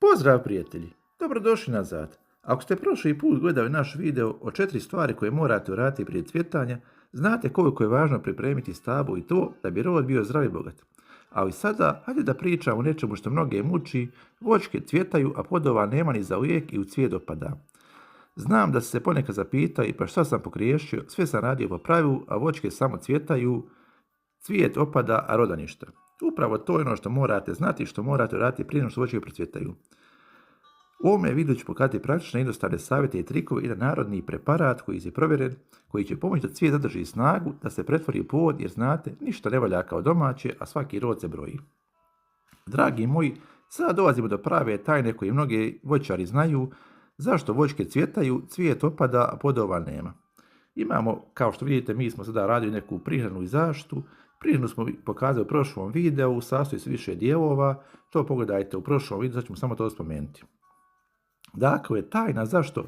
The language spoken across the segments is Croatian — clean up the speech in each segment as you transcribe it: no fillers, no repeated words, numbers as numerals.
Pozdrav prijatelji, dobrodošli nazad. Ako ste prošli put gledali naš video o 4 stvari koje morate uraditi prije cvjetanja, znate koliko je važno pripremiti stablo i to da bi rod bio zdrav i bogat. Ali sada, hajde da pričamo o nečemu što mnoge muči, voćke cvjetaju, a plodova nema ni za uvijek i u cvijet opada. Znam da se ponekad zapitaju, pa šta sam pogriješio, sve sam radio po pravilu, a voćke samo cvjetaju, cvijet opada, a roda ništa. Upravo to je ono što morate znati, što morate raditi prije nego što voćke procvjetaju. U ovome videu ću pokazati praktične jednostavne savjete i trikove i jedan narodni preparat koji je provjeren, koji će pomoći da cvijet zadrži snagu, da se pretvori u plod, jer znate, ništa ne valja kao domaće, a svaki rod se broji. Dragi moji, sada dolazimo do prave tajne koje mnogi voćari znaju, zašto voćke cvjetaju, cvijet opada, a plodova nema. Imamo, kao što vidite, mi smo sada radili neku prihranu i zaštitu. Prihranu smo pokazali u prošlom videu, sastoji se više dijelova, to pogledajte u prošlom videu, sad ćemo samo to spomenuti. Dakle, tajna zašto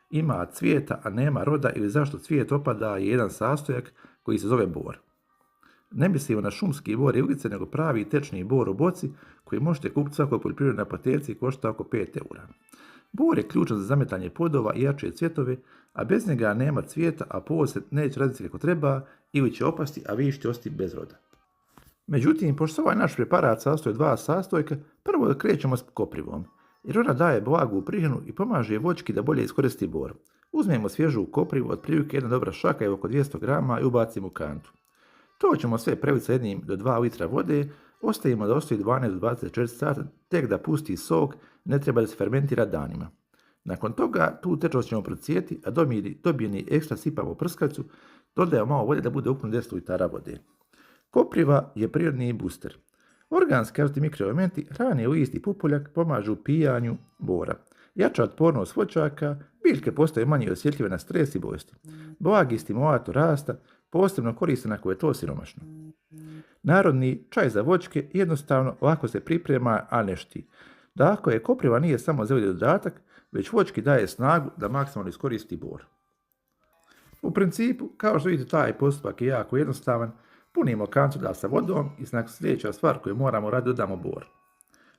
ima cvijeta, a nema roda ili zašto cvijet opada je jedan sastojak koji se zove bor. Ne mislimo na šumski bor i ugljice, nego pravi tečni bor u boci koji možete kupiti svakoj poljoprivrednoj apotekci i košta oko 5 eura. Bor je ključan za zametanje plodova i jače cvjetove, a bez njega nema cvijeta, a plod se neće razviti kako treba ili će opasti, a vi ćete ostati bez roda. Međutim, pošto ovaj naš preparat sastoji od 2 sastojka, prvo krećemo s koprivom, jer ona daje blagu prihranu i pomaže voćki da bolje iskoristi bor. Uzmemo svježu koprivu, otprilike jedna dobra šaka je oko 200 grama i ubacimo u kantu. To ćemo sve preliti sa 1 do 2 litra vode, ostavimo da ostaje 12 do 24 sata, tek da pusti sok, ne treba da se fermentira danima. Nakon toga tu tečnost ćemo procijeti, a dobijeni ekstra sipamo u prskavicu, dodajemo malo vode da bude ukupno 10 litara vode. Kopriva je prirodni booster. Organski mikroelementi hrane list i pupoljak pomažu u pijanju bora. Jača otpornost voćaka, biljke postaju manje osjetljive na stres i bolesti. Blagi stimulator rasta, posebno koristen ako je to siromašno. Narodni čaj za voćke jednostavno lako se priprema, a ne šti. Dakle, kopriva nije samo zeleni dodatak, već voćki daje snagu da maksimalno iskoristi bor. U principu, kao što vidite, taj postupak je jako jednostavan. Punimo kantu sa vodom i sljedeća stvar koju moramo raditi, dodamo bor.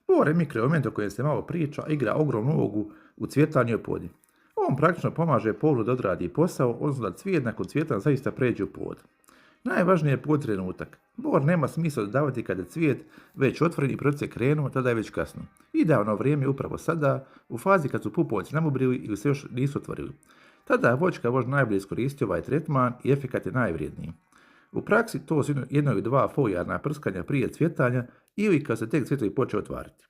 Bor je mikroelement o kojem se malo priča, igra ogromnu ulogu u cvjetanju i oplodnji. On praktično pomaže plodu da odradi posao, odnosno da cvijet nakon cvjetanja zaista pređe u plod. Najvažnije je plod trenutak. Bor nema smisla dodavati kada je cvijet već otvoren i proces krenuo, tada je već kasno. Idealno vrijeme je upravo sada, u fazi kad su pupoljci nabubrili ili se još nisu otvorili. Tada je voćka možda najbolje iskoristiti ovaj tretman i efekat je najvrijedniji. U praksi to su 1 ili 2 folijarna prskanja prije cvjetanja ili kad se tek cvjetovi počeo otvarati.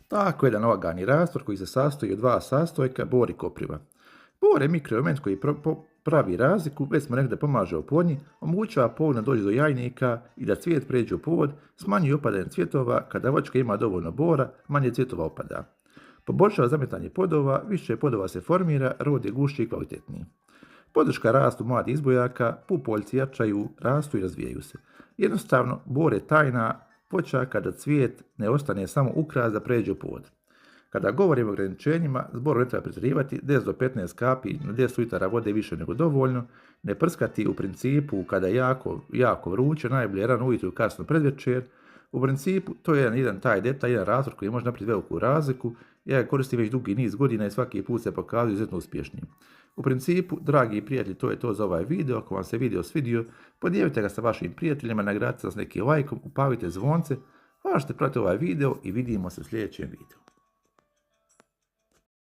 Tako je jedan lagani rastvor koji se sastoji od 2 sastojka, bor i kopriva. Bor je mikroelement koji pravi razliku, već smo rekli da pomaže oplodnji, omogućava plod da dođe do jajnika i da cvijet pređe u plod, smanjuje opadanje cvjetova, kada voćka ima dovoljno bora, manje cvjetova opada. Poboljšava zametanje plodova, više plodova se formira, rod je gušći i kvalitetniji. Podrška rastu mladih izbojaka, pupoljci jačaju, rastu i razvijaju se. Jednostavno, bor je tajna voćaka da cvijet ne ostane samo ukras da pređe u plod. Kada govorimo o ograničenjima, zbor ne treba pretjerivati, 10 do 15 kapi na 10 litara vode više nego dovoljno, ne prskati u principu kada je jako vruće, najbolje rano ujutro i kasno predvečer. U principu, to je jedan taj detalj, jedan razvor koji može napraviti veliku razliku. Ja ga koristim već dugi niz godina i svaki put se pokazuje izuzetno uspješnim. U principu, dragi prijatelji, to je to za ovaj video. Ako vam se video svidio, podijelite ga sa vašim prijateljima, nagradite nas nekim lajkom, upalite zvonce, važite pratiti ovaj video i vidimo se u sljedećem videu.